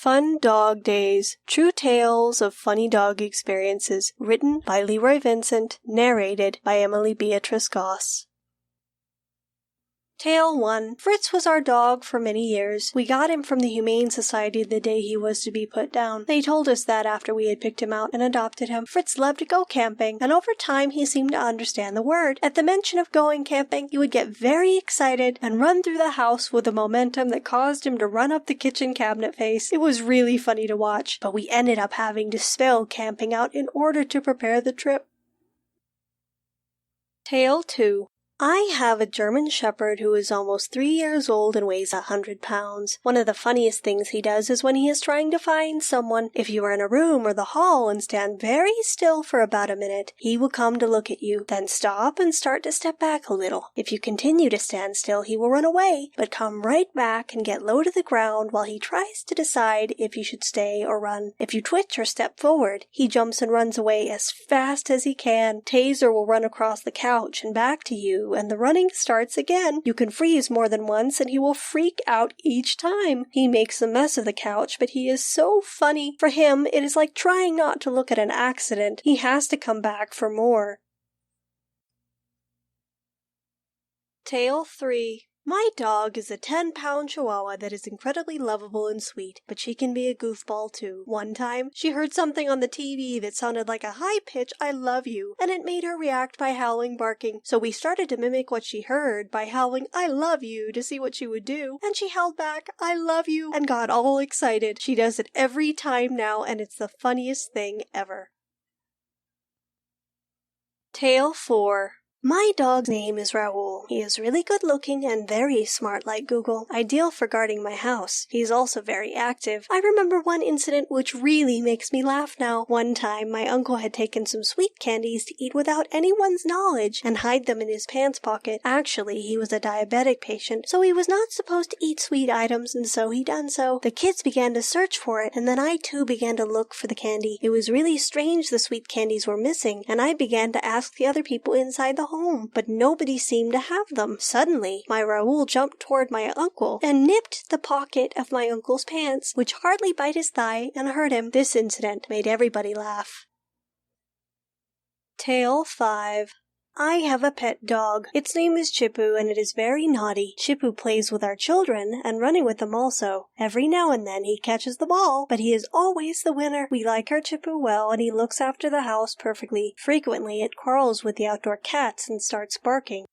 Fun Dog Days, True Tales of Funny Dog Experiences, written by Leroy Vincent, narrated by Emily Beatrice Goss. Tale 1. Fritz was our dog for many years. We got him from the Humane Society the day he was to be put down. They told us that after we had picked him out and adopted him. Fritz loved to go camping, and over time he seemed to understand the word. At the mention of going camping, he would get very excited and run through the house with a momentum that caused him to run up the kitchen cabinet face. It was really funny to watch, but we ended up having to spell camping out in order to prepare the trip. Tale 2. I have a German Shepherd who is almost 3 years old and weighs 100 pounds. One of the funniest things he does is when he is trying to find someone. If you are in a room or the hall and stand very still for about a minute, he will come to look at you, then stop and start to step back a little. If you continue to stand still, he will run away, but come right back and get low to the ground while he tries to decide if you should stay or run. If you twitch or step forward, he jumps and runs away as fast as he can. Taser will run across the couch and back to you, and the running starts again. You can freeze more than once, and he will freak out each time. He makes a mess of the couch, but he is so funny. For him, it is like trying not to look at an accident. He has to come back for more. Tale 3. My dog is a 10-pound Chihuahua that is incredibly lovable and sweet, but she can be a goofball too. One time, she heard something on the TV that sounded like a high-pitch "I love you," and it made her react by howling barking. So we started to mimic what she heard by howling "I love you" to see what she would do, and she held back "I love you" and got all excited. She does it every time now, and it's the funniest thing ever. Tale 4. My dog's name is Raoul. He is really good looking and very smart like Google, ideal for guarding my house. He is also very active. I remember one incident which really makes me laugh now. One time, my uncle had taken some sweet candies to eat without anyone's knowledge and hide them in his pants pocket. Actually, he was a diabetic patient, so he was not supposed to eat sweet items, and so he done so. The kids began to search for it, and then I too began to look for the candy. It was really strange the sweet candies were missing, and I began to ask the other people inside the home, but nobody seemed to have them. Suddenly, my Raoul jumped toward my uncle and nipped the pocket of my uncle's pants, which hardly bit his thigh and hurt him. This incident made everybody laugh. Tale 5. I have a pet dog. Its name is Chippu, and it is very naughty. Chippu plays with our children, and running with them also. Every now and then he catches the ball, but he is always the winner. We like our Chippu well, and he looks after the house perfectly. Frequently it quarrels with the outdoor cats and starts barking.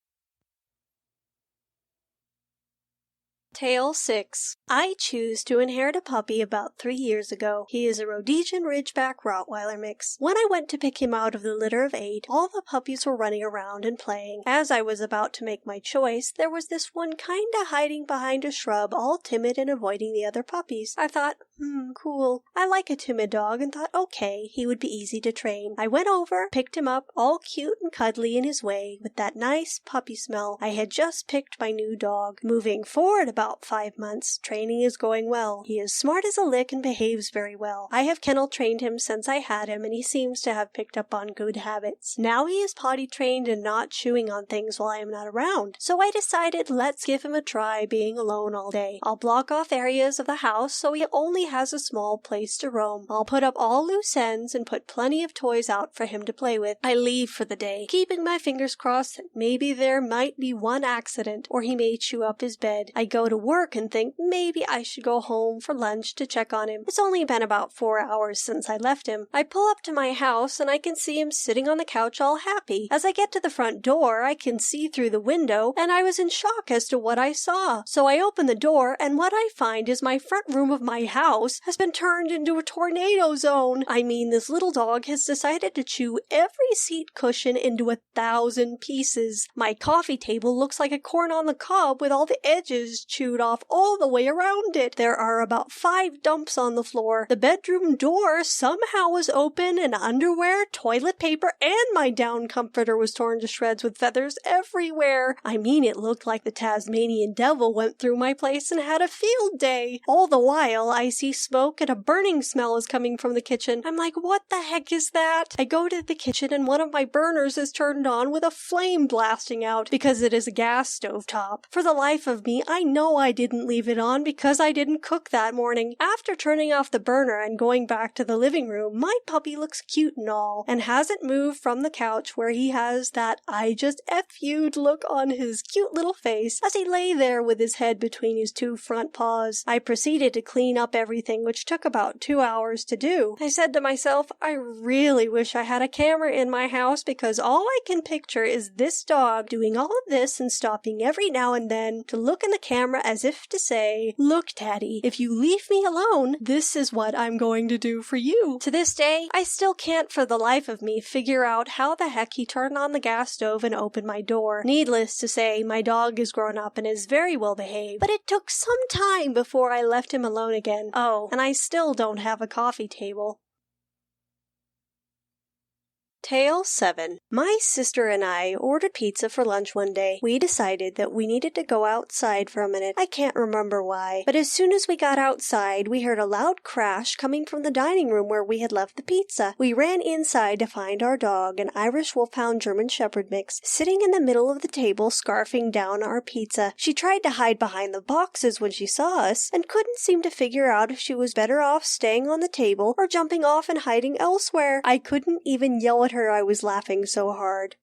Tale 6. I choose to inherit a puppy about 3 years ago. He is a Rhodesian Ridgeback Rottweiler mix. When I went to pick him out of the litter of 8, all the puppies were running around and playing. As I was about to make my choice, there was this one kinda hiding behind a shrub, all timid and avoiding the other puppies. I thought, cool. I like a timid dog and thought, okay, he would be easy to train. I went over, picked him up, all cute and cuddly in his way, with that nice puppy smell. I had just picked my new dog. Moving forward about 5 months, training is going well. He is smart as a lick and behaves very well. I have kennel trained him since I had him, and he seems to have picked up on good habits. Now he is potty trained and not chewing on things while I am not around. So I decided, let's give him a try being alone all day. I'll block off areas of the house so he only has a small place to roam. I'll put up all loose ends and put plenty of toys out for him to play with. I leave for the day, keeping my fingers crossed that maybe there might be one accident, or he may chew up his bed. I go to work and think maybe I should go home for lunch to check on him. It's only been about 4 hours since I left him. I pull up to my house and I can see him sitting on the couch all happy. As I get to the front door, I can see through the window, and I was in shock as to what I saw. So I open the door, and what I find is my front room of my house has been turned into a tornado zone. I mean, this little dog has decided to chew every seat cushion into 1,000 pieces. My coffee table looks like a corn on the cob with all the edges chewed off all the way around it. There are about 5 dumps on the floor. The bedroom door somehow was open, and underwear, toilet paper, and my down comforter was torn to shreds with feathers everywhere. I mean, it looked like the Tasmanian devil went through my place and had a field day. All the while, I see smoke and a burning smell is coming from the kitchen. I'm like, what the heck is that? I go to the kitchen and one of my burners is turned on with a flame blasting out because it is a gas stove top. For the life of me, I know know I didn't leave it on because I didn't cook that morning. After turning off the burner and going back to the living room, my puppy looks cute and all, and hasn't moved from the couch where he has that I just F-you'd look on his cute little face as he lay there with his head between his two front paws. I proceeded to clean up everything, which took about 2 hours to do. I said to myself, I really wish I had a camera in my house because all I can picture is this dog doing all of this and stopping every now and then to look in the camera as if to say, "Look, Daddy, if you leave me alone, this is what I'm going to do for you." To this day, I still can't for the life of me figure out how the heck he turned on the gas stove and opened my door. Needless to say, my dog is grown up and is very well behaved, but it took some time before I left him alone again. Oh, and I still don't have a coffee table. Tale 7. My sister and I ordered pizza for lunch one day. We decided that we needed to go outside for a minute. I can't remember why, but as soon as we got outside, we heard a loud crash coming from the dining room where we had left the pizza. We ran inside to find our dog, an Irish Wolfhound German Shepherd mix, sitting in the middle of the table scarfing down our pizza. She tried to hide behind the boxes when she saw us, and couldn't seem to figure out if she was better off staying on the table or jumping off and hiding elsewhere. I couldn't even yell at her, I was laughing so hard.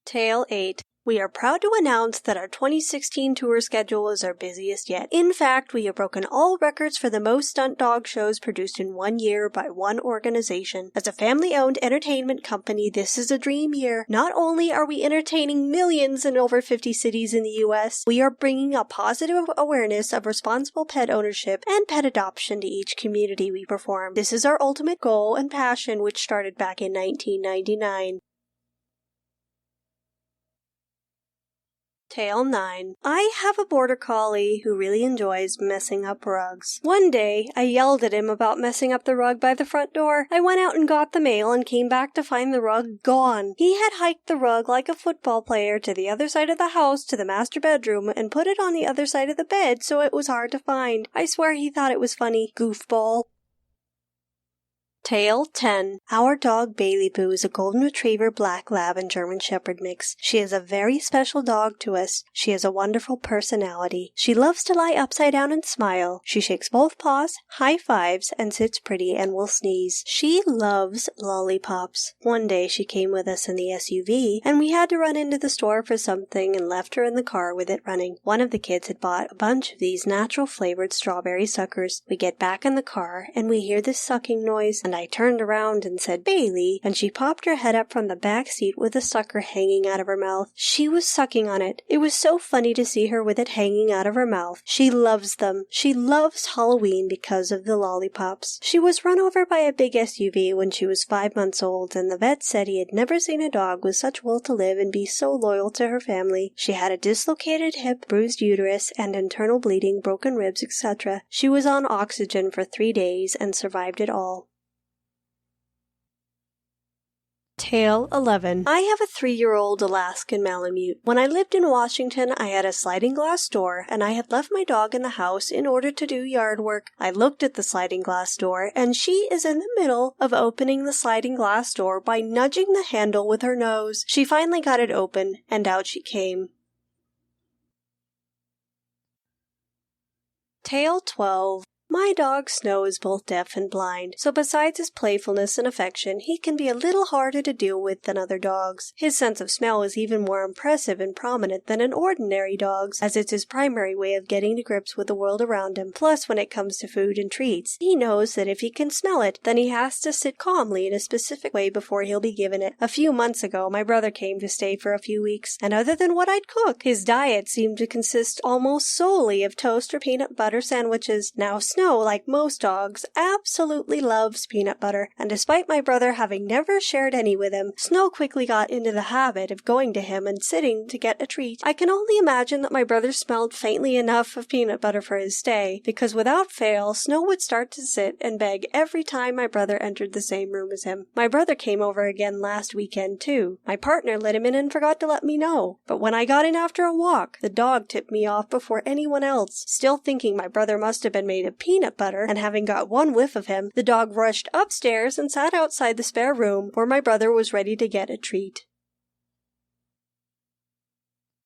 Tale 8. We are proud to announce that our 2016 tour schedule is our busiest yet. In fact, we have broken all records for the most stunt dog shows produced in 1 year by one organization. As a family-owned entertainment company, this is a dream year. Not only are we entertaining millions in over 50 cities in the U.S., we are bringing a positive awareness of responsible pet ownership and pet adoption to each community we perform. This is our ultimate goal and passion, which started back in 1999. Tale 9. I have a border collie who really enjoys messing up rugs. One day, I yelled at him about messing up the rug by the front door. I went out and got the mail and came back to find the rug gone. He had hiked the rug like a football player to the other side of the house to the master bedroom and put it on the other side of the bed so it was hard to find. I swear he thought it was funny. Goofball. Tale 10. Our dog Bailey Boo is a golden retriever, black lab, and German shepherd mix. She is a very special dog to us. She has a wonderful personality. She loves to lie upside down and smile. She shakes both paws, high fives, and sits pretty and will sneeze. She loves lollipops. One day she came with us in the SUV, and we had to run into the store for something and left her in the car with it running. One of the kids had bought a bunch of these natural flavored strawberry suckers. We get back in the car, and we hear this sucking noise, and I turned around and said, "Bailey," and she popped her head up from the back seat with a sucker hanging out of her mouth. She was sucking on it. It was so funny to see her with it hanging out of her mouth. She loves them. She loves Halloween because of the lollipops. She was run over by a big SUV when she was 5 months old, and the vet said he had never seen a dog with such will to live and be so loyal to her family. She had a dislocated hip, bruised uterus, and internal bleeding, broken ribs, etc. She was on oxygen for 3 days and survived it all. Tale 11. I have a 3-year-old Alaskan Malamute. When I lived in Washington, I had a sliding glass door, and I had left my dog in the house in order to do yard work. I looked at the sliding glass door, and she is in the middle of opening the sliding glass door by nudging the handle with her nose. She finally got it open, and out she came. Tale 12. My dog Snow is both deaf and blind, so besides his playfulness and affection, he can be a little harder to deal with than other dogs. His sense of smell is even more impressive and prominent than an ordinary dog's, as it's his primary way of getting to grips with the world around him. Plus, when it comes to food and treats, he knows that if he can smell it, then he has to sit calmly in a specific way before he'll be given it. A few months ago, my brother came to stay for a few weeks, and other than what I'd cook, his diet seemed to consist almost solely of toast or peanut butter sandwiches. Now, Snow, like most dogs, absolutely loves peanut butter, and despite my brother having never shared any with him, Snow quickly got into the habit of going to him and sitting to get a treat. I can only imagine that my brother smelled faintly enough of peanut butter for his stay, because without fail, Snow would start to sit and beg every time my brother entered the same room as him. My brother came over again last weekend, too. My partner let him in and forgot to let me know, but when I got in after a walk, the dog tipped me off before anyone else. Still thinking my brother must have been made of peanut butter, and having got one whiff of him, the dog rushed upstairs and sat outside the spare room where my brother was ready to get a treat.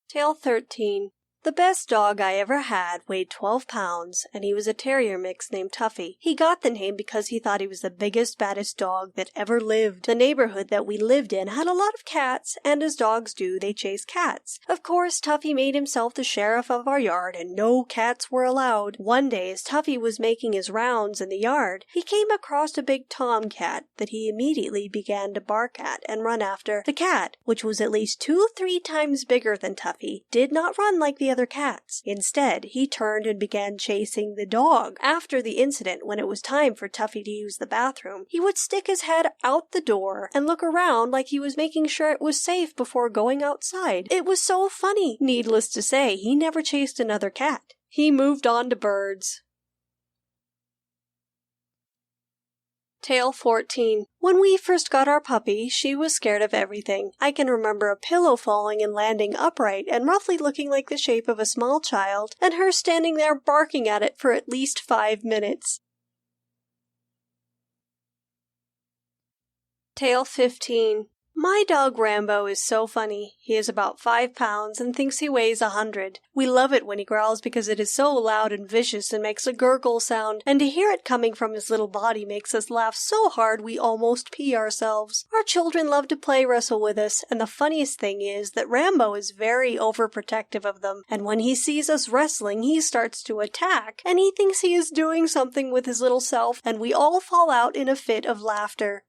Tale 13. The best dog I ever had weighed 12 pounds, and he was a terrier mix named Tuffy. He got the name because he thought he was the biggest, baddest dog that ever lived. The neighborhood that we lived in had a lot of cats, and as dogs do, they chase cats. Of course, Tuffy made himself the sheriff of our yard, and no cats were allowed. One day, as Tuffy was making his rounds in the yard, he came across a big tomcat that he immediately began to bark at and run after. The cat, which was at least 2-3 times bigger than Tuffy, did not run like the other cats. Instead, he turned and began chasing the dog. After the incident, when it was time for Tuffy to use the bathroom, he would stick his head out the door and look around like he was making sure it was safe before going outside. It was so funny. Needless to say, he never chased another cat. He moved on to birds. Tale 14. When we first got our puppy, she was scared of everything. I can remember a pillow falling and landing upright and roughly looking like the shape of a small child, and her standing there barking at it for at least 5 minutes. Tale 15. My dog Rambo is so funny. He is about 5 pounds and thinks he weighs 100. We love it when he growls because it is so loud and vicious and makes a gurgle sound, and to hear it coming from his little body makes us laugh so hard we almost pee ourselves. Our children love to play wrestle with us, and the funniest thing is that Rambo is very overprotective of them, and when he sees us wrestling, he starts to attack, and he thinks he is doing something with his little self, and we all fall out in a fit of laughter.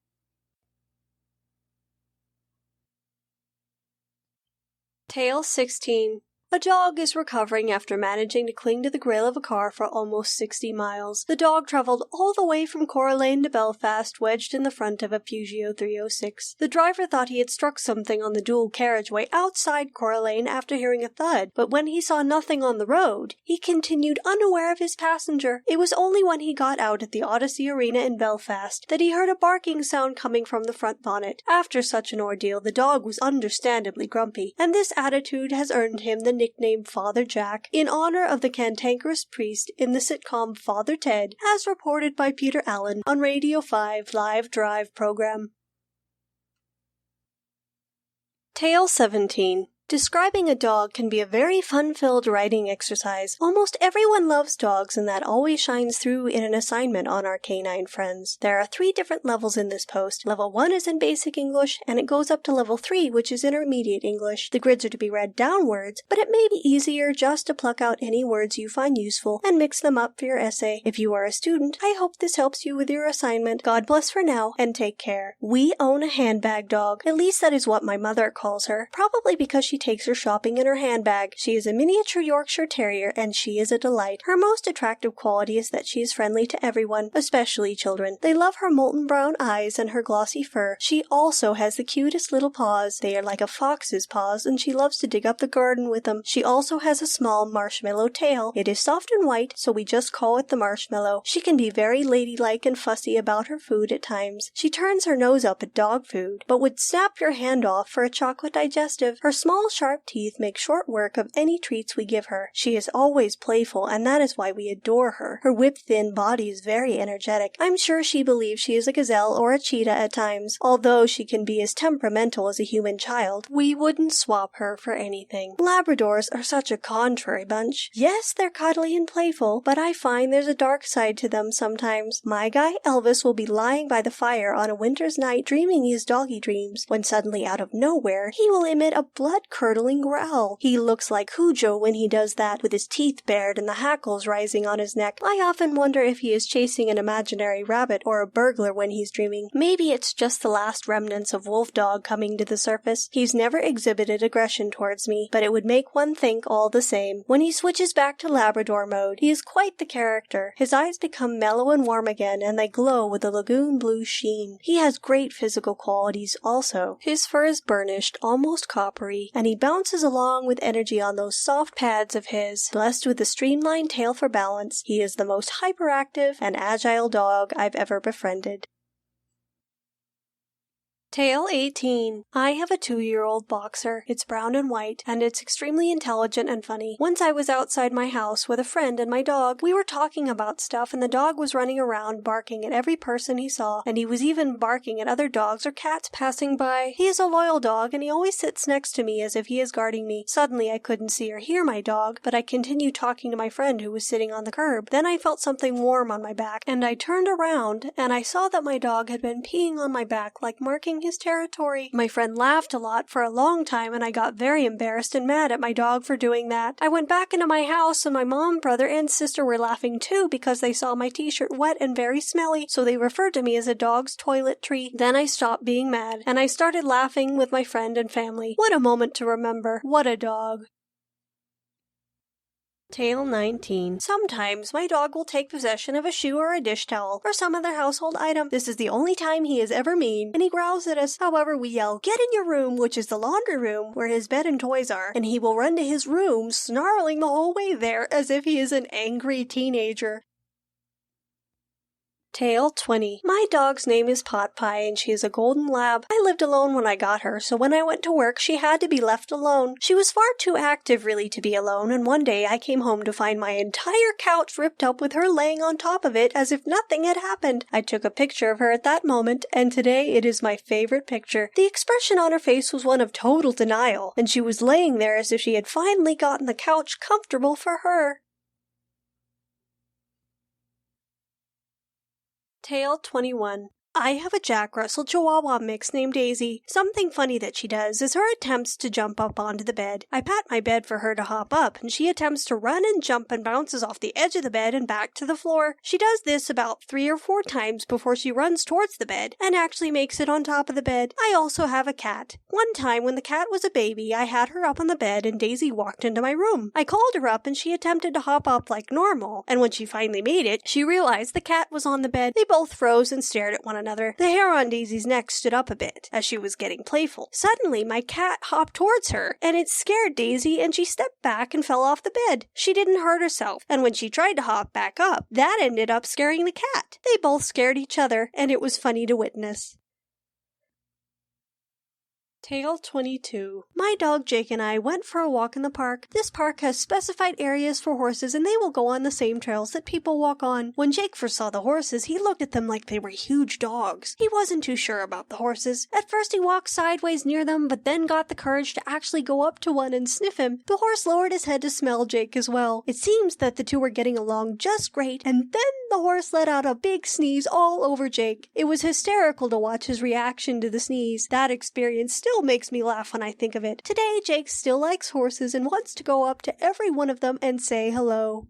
Tale 16. A dog is recovering after managing to cling to the grill of a car for almost 60 miles. The dog traveled all the way from Coralane to Belfast, wedged in the front of a Peugeot 306. The driver thought he had struck something on the dual carriageway outside Coralane after hearing a thud, but when he saw nothing on the road, he continued unaware of his passenger. It was only when he got out at the Odyssey Arena in Belfast that he heard a barking sound coming from the front bonnet. After such an ordeal, the dog was understandably grumpy, and this attitude has earned him the nickname Father Jack, in honor of the cantankerous priest in the sitcom Father Ted, as reported by Peter Allen on Radio 5 Live Drive program. Tale 17. Describing a dog can be a very fun-filled writing exercise. Almost everyone loves dogs, and that always shines through in an assignment on our canine friends. There are 3 different levels in this post. Level 1 is in basic English, and it goes up to level 3, which is intermediate English. The grids are to be read downwards, but it may be easier just to pluck out any words you find useful and mix them up for your essay. If you are a student, I hope this helps you with your assignment. God bless for now, and take care. We own a handbag dog. At least that is what my mother calls her, probably because she takes her shopping in her handbag. She is a miniature Yorkshire Terrier, and she is a delight. Her most attractive quality is that she is friendly to everyone, especially children. They love her molten brown eyes and her glossy fur. She also has the cutest little paws. They are like a fox's paws, and she loves to dig up the garden with them. She also has a small marshmallow tail. It is soft and white, so we just call it the marshmallow. She can be very ladylike and fussy about her food at times. She turns her nose up at dog food, but would snap your hand off for a chocolate digestive. Her small sharp teeth make short work of any treats we give her. She is always playful, and that is why we adore her. Her whip-thin body is very energetic. I'm sure she believes she is a gazelle or a cheetah at times. Although she can be as temperamental as a human child, we wouldn't swap her for anything. Labradors are such a contrary bunch. Yes, they're cuddly and playful, but I find there's a dark side to them sometimes. My guy Elvis will be lying by the fire on a winter's night dreaming his doggy dreams, when suddenly out of nowhere he will emit a blood-curdling growl. He looks like Cujo when he does that, with his teeth bared and the hackles rising on his neck. I often wonder if he is chasing an imaginary rabbit or a burglar when he's dreaming. Maybe it's just the last remnants of Wolf Dog coming to the surface. He's never exhibited aggression towards me, but it would make one think all the same. When he switches back to Labrador mode, he is quite the character. His eyes become mellow and warm again, and they glow with a lagoon blue sheen. He has great physical qualities also. His fur is burnished, almost coppery, and he bounces along with energy on those soft pads of his. Blessed with a streamlined tail for balance, he is the most hyperactive and agile dog I've ever befriended. Tale 18. I have a 2-year-old boxer. It's brown and white, and it's extremely intelligent and funny. Once I was outside my house with a friend and my dog. We were talking about stuff, and the dog was running around barking at every person he saw, and he was even barking at other dogs or cats passing by. He is a loyal dog, and he always sits next to me as if he is guarding me. Suddenly I couldn't see or hear my dog, but I continued talking to my friend who was sitting on the curb. Then I felt something warm on my back, and I turned around, and I saw that my dog had been peeing on my back like marking his territory. My friend laughed a lot for a long time, and I got very embarrassed and mad at my dog for doing that. I went back into my house, and my mom, brother, and sister were laughing too because they saw my t-shirt wet and very smelly, so they referred to me as a dog's toilet tree. Then I stopped being mad, and I started laughing with my friend and family. What a moment to remember. What a dog. Tale 19. Sometimes my dog will take possession of a shoe or a dish towel or some other household item. This is the only time he is ever mean, and he growls at us. However, we yell, "Get in your room," which is the laundry room where his bed and toys are, and he will run to his room, snarling the whole way there as if he is an angry teenager. Tale 20. My dog's name is Pot Pie, and she is a golden lab. I lived alone when I got her, so when I went to work, she had to be left alone. She was far too active really to be alone, and one day I came home to find my entire couch ripped up with her laying on top of it as if nothing had happened. I took a picture of her at that moment, and today it is my favorite picture. The expression on her face was one of total denial, and she was laying there as if she had finally gotten the couch comfortable for her. Tale 21. I have a Jack Russell Chihuahua mix named Daisy. Something funny that she does is her attempts to jump up onto the bed. I pat my bed for her to hop up, and she attempts to run and jump and bounces off the edge of the bed and back to the floor. She does this about 3 or 4 times before she runs towards the bed and actually makes it on top of the bed. I also have a cat. One time when the cat was a baby, I had her up on the bed and Daisy walked into my room. I called her up and she attempted to hop up like normal, and when she finally made it, she realized the cat was on the bed. They both froze and stared at one another. The hair on Daisy's neck stood up a bit, as she was getting playful. Suddenly, my cat hopped towards her, and it scared Daisy, and she stepped back and fell off the bed. She didn't hurt herself, and when she tried to hop back up, that ended up scaring the cat. They both scared each other, and it was funny to witness. Tale 22. My dog Jake and I went for a walk in the park. This park has specified areas for horses, and they will go on the same trails that people walk on. When Jake first saw the horses, he looked at them like they were huge dogs. He wasn't too sure about the horses. At first he walked sideways near them, but then got the courage to actually go up to one and sniff him. The horse lowered his head to smell Jake as well. It seems that the two were getting along just great, and then the horse let out a big sneeze all over Jake. It was hysterical to watch his reaction to the sneeze. That experience still makes me laugh when I think of it. Today, Jake still likes horses and wants to go up to every one of them and say hello.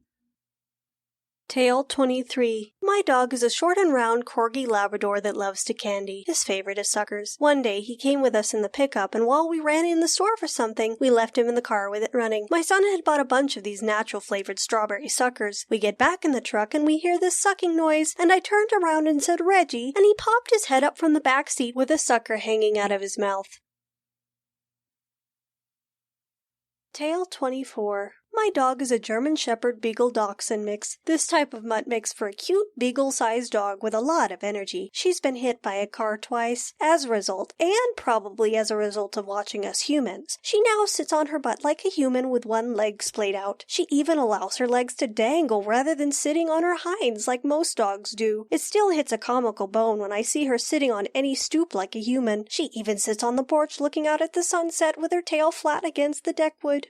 Tale 23. My dog is a short and round Corgi Labrador that loves to candy. His favorite is suckers. One day, he came with us in the pickup, and while we ran in the store for something, we left him in the car with it running. My son had bought a bunch of these natural-flavored strawberry suckers. We get back in the truck, and we hear this sucking noise, and I turned around and said, "Reggie," and he popped his head up from the back seat with a sucker hanging out of his mouth. Tale 24. My dog is a German Shepherd Beagle Dachshund mix. This type of mutt makes for a cute beagle-sized dog with a lot of energy. She's been hit by a car twice. As a result, and probably as a result of watching us humans, she now sits on her butt like a human with one leg splayed out. She even allows her legs to dangle rather than sitting on her hinds like most dogs do. It still hits a comical bone when I see her sitting on any stoop like a human. She even sits on the porch looking out at the sunset with her tail flat against the deckwood.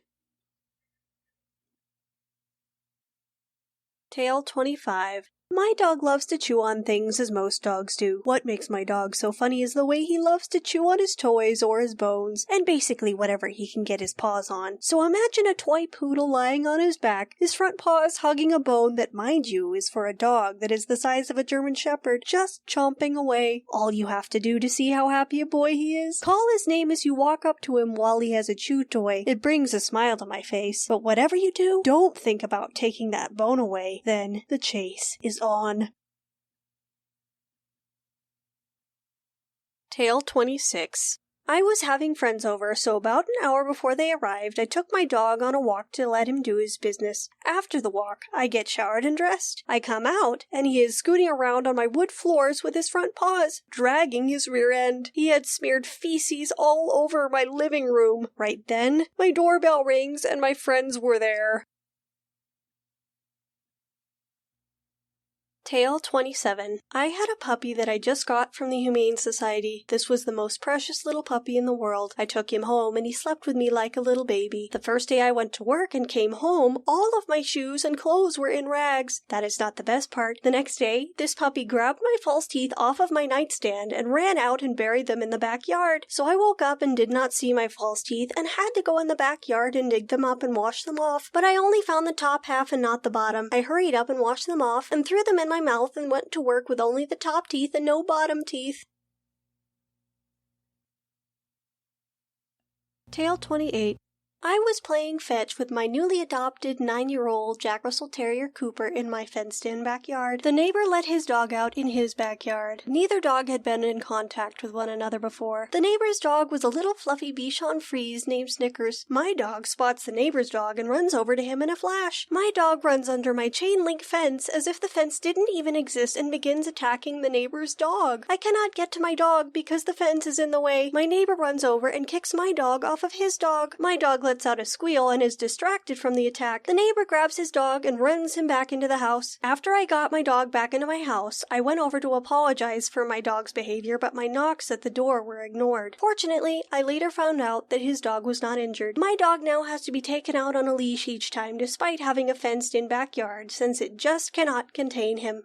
Tale 25. My dog loves to chew on things as most dogs do. What makes my dog so funny is the way he loves to chew on his toys or his bones, and basically whatever he can get his paws on. So imagine a toy poodle lying on his back, his front paws hugging a bone that, mind you, is for a dog that is the size of a German Shepherd, just chomping away. All you have to do to see how happy a boy he is? Call his name as you walk up to him while he has a chew toy. It brings a smile to my face. But whatever you do, don't think about taking that bone away. Then the chase is on. Tale 26. I was having friends over, so about an hour before they arrived, I took my dog on a walk to let him do his business. After the walk, I get showered and dressed. I come out, and he is scooting around on my wood floors with his front paws, dragging his rear end. He had smeared feces all over my living room. Right then, my doorbell rings, and my friends were there. Tale 27. I had a puppy that I just got from the Humane Society. This was the most precious little puppy in the world. I took him home and he slept with me like a little baby. The first day I went to work and came home, all of my shoes and clothes were in rags. That is not the best part. The next day, this puppy grabbed my false teeth off of my nightstand and ran out and buried them in the backyard. So I woke up and did not see my false teeth and had to go in the backyard and dig them up and wash them off. But I only found the top half and not the bottom. I hurried up and washed them off and threw them in my mouth and went to work with only the top teeth and no bottom teeth. Tale 28. I was playing fetch with my newly adopted 9-year-old Jack Russell Terrier Cooper in my fenced-in backyard. The neighbor let his dog out in his backyard. Neither dog had been in contact with one another before. The neighbor's dog was a little fluffy Bichon Frise named Snickers. My dog spots the neighbor's dog and runs over to him in a flash. My dog runs under my chain-link fence as if the fence didn't even exist and begins attacking the neighbor's dog. I cannot get to my dog because the fence is in the way. My neighbor runs over and kicks my dog off of his dog. My dog lets out a squeal and is distracted from the attack. The neighbor grabs his dog and runs him back into the house. After I got my dog back into my house, I went over to apologize for my dog's behavior, but my knocks at the door were ignored. Fortunately, I later found out that his dog was not injured. My dog now has to be taken out on a leash each time despite having a fenced-in backyard, since it just cannot contain him.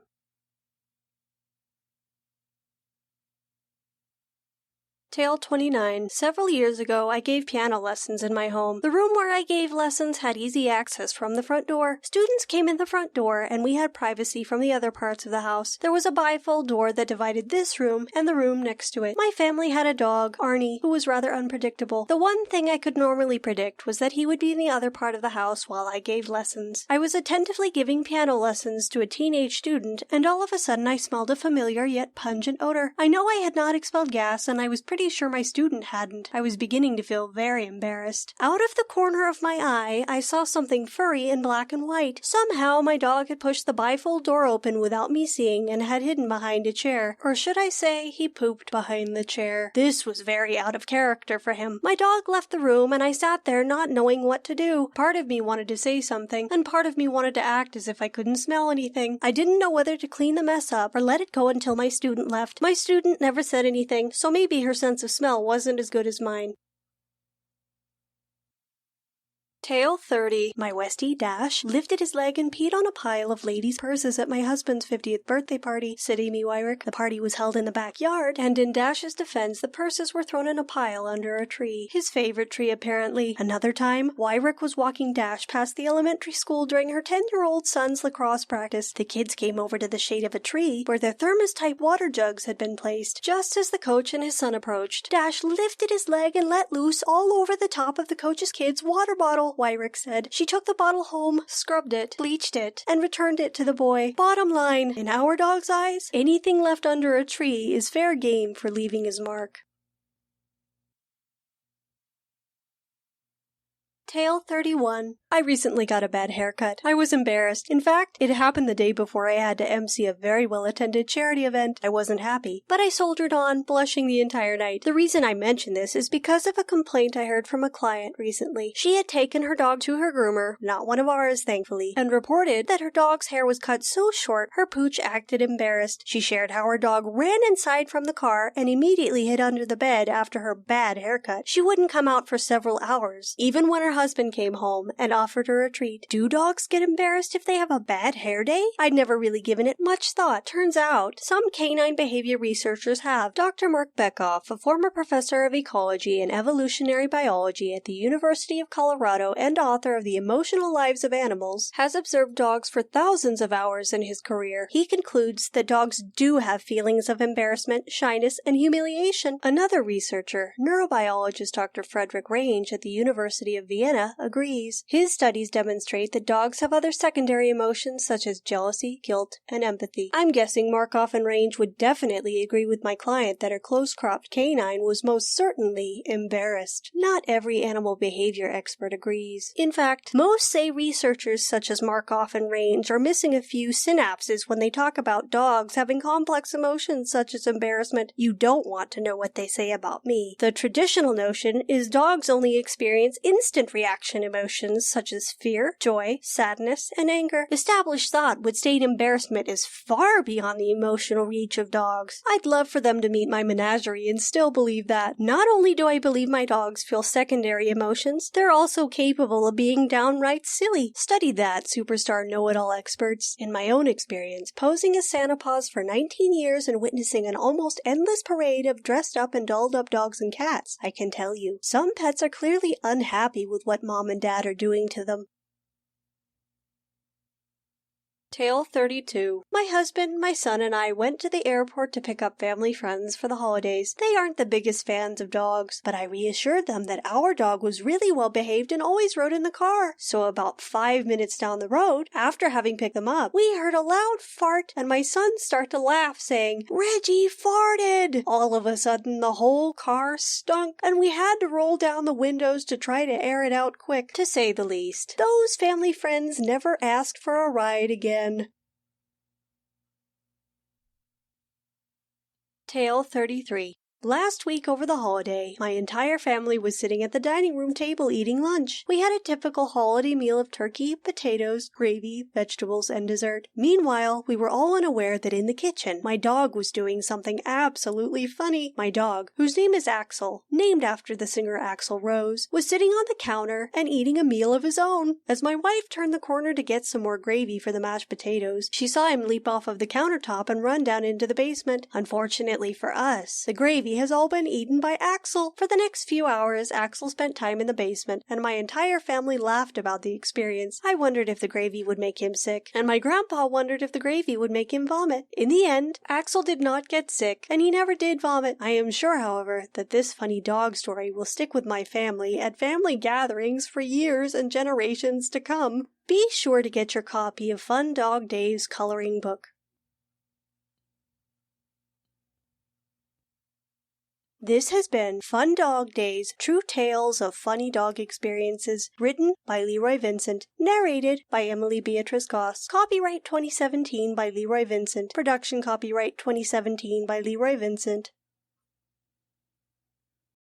Tale 29. Several years ago, I gave piano lessons in my home. The room where I gave lessons had easy access from the front door. Students came in the front door, and we had privacy from the other parts of the house. There was a bifold door that divided this room and the room next to it. My family had a dog, Arnie, who was rather unpredictable. The one thing I could normally predict was that he would be in the other part of the house while I gave lessons. I was attentively giving piano lessons to a teenage student, and all of a sudden I smelled a familiar yet pungent odor. I know I had not expelled gas, and I was pretty sure my student hadn't. I was beginning to feel very embarrassed. Out of the corner of my eye, I saw something furry in black and white. Somehow, my dog had pushed the bifold door open without me seeing and had hidden behind a chair. Or should I say, he pooped behind the chair. This was very out of character for him. My dog left the room, and I sat there not knowing what to do. Part of me wanted to say something, and part of me wanted to act as if I couldn't smell anything. I didn't know whether to clean the mess up or let it go until my student left. My student never said anything, so maybe her sense of smell wasn't as good as mine. Tale 30. My Westie, Dash, lifted his leg and peed on a pile of ladies' purses at my husband's 50th birthday party. City me Wyrick. The party was held in the backyard, and in Dash's defense, the purses were thrown in a pile under a tree. His favorite tree, apparently. Another time, Wyrick was walking Dash past the elementary school during her 10-year-old son's lacrosse practice. The kids came over to the shade of a tree where their thermos-type water jugs had been placed. Just as the coach and his son approached, Dash lifted his leg and let loose all over the top of the coach's kid's water bottle. Wyrick said. She took the bottle home, scrubbed it, bleached it, and returned it to the boy. Bottom line, in our dog's eyes, anything left under a tree is fair game for leaving his mark. Tale 31. I recently got a bad haircut. I was embarrassed. In fact, it happened the day before I had to MC a very well-attended charity event. I wasn't happy, but I soldiered on, blushing the entire night. The reason I mention this is because of a complaint I heard from a client recently. She had taken her dog to her groomer, not one of ours, thankfully, and reported that her dog's hair was cut so short her pooch acted embarrassed. She shared how her dog ran inside from the car and immediately hid under the bed after her bad haircut. She wouldn't come out for several hours, even when her husband came home and offered her a treat. Do dogs get embarrassed if they have a bad hair day? I'd never really given it much thought. Turns out, some canine behavior researchers have. Dr. Mark Bekoff, a former professor of ecology and evolutionary biology at the University of Colorado and author of The Emotional Lives of Animals, has observed dogs for thousands of hours in his career. He concludes that dogs do have feelings of embarrassment, shyness, and humiliation. Another researcher, neurobiologist Dr. Frederick Range at the University of Vienna, agrees. His studies demonstrate that dogs have other secondary emotions such as jealousy, guilt, and empathy. I'm guessing Markov and Range would definitely agree with my client that her close-cropped canine was most certainly embarrassed. Not every animal behavior expert agrees. In fact, most say researchers such as Markov and Range are missing a few synapses when they talk about dogs having complex emotions such as embarrassment. You don't want to know what they say about me. The traditional notion is dogs only experience instant reaction emotions such as fear, joy, sadness, and anger. Established thought would state embarrassment is far beyond the emotional reach of dogs. I'd love for them to meet my menagerie and still believe that. Not only do I believe my dogs feel secondary emotions, they're also capable of being downright silly. Study that, superstar know-it-all experts. In my own experience, posing as Santa Paws for 19 years and witnessing an almost endless parade of dressed up and dolled up dogs and cats, I can tell you, some pets are clearly unhappy with what mom and dad are doing to them. Tale 32. My husband, my son, and I went to the airport to pick up family friends for the holidays. They aren't the biggest fans of dogs, but I reassured them that our dog was really well behaved and always rode in the car. So about 5 minutes down the road, after having picked them up, we heard a loud fart and my son start to laugh, saying, "Reggie farted!" All of a sudden, the whole car stunk, and we had to roll down the windows to try to air it out quick, to say the least. Those family friends never asked for a ride again. Tale 33. Last week over the holiday, my entire family was sitting at the dining room table eating lunch. We had a typical holiday meal of turkey, potatoes, gravy, vegetables, and dessert. Meanwhile, we were all unaware that in the kitchen, my dog was doing something absolutely funny. My dog, whose name is Axel, named after the singer Axl Rose, was sitting on the counter and eating a meal of his own. As my wife turned the corner to get some more gravy for the mashed potatoes, she saw him leap off of the countertop and run down into the basement. Unfortunately for us, the gravy has all been eaten by Axel. For the next few hours, Axel spent time in the basement, and my entire family laughed about the experience. I wondered if the gravy would make him sick, and my grandpa wondered if the gravy would make him vomit. In the end, Axel did not get sick, and he never did vomit. I am sure, however, that this funny dog story will stick with my family at family gatherings for years and generations to come. Be sure to get your copy of Fun Dog Dave's coloring book. This has been Fun Dog Days, True Tales of Funny Dog Experiences, written by Leroy Vincent, narrated by Emily Beatrice Goss, copyright 2017 by Leroy Vincent, production copyright 2017 by Leroy Vincent.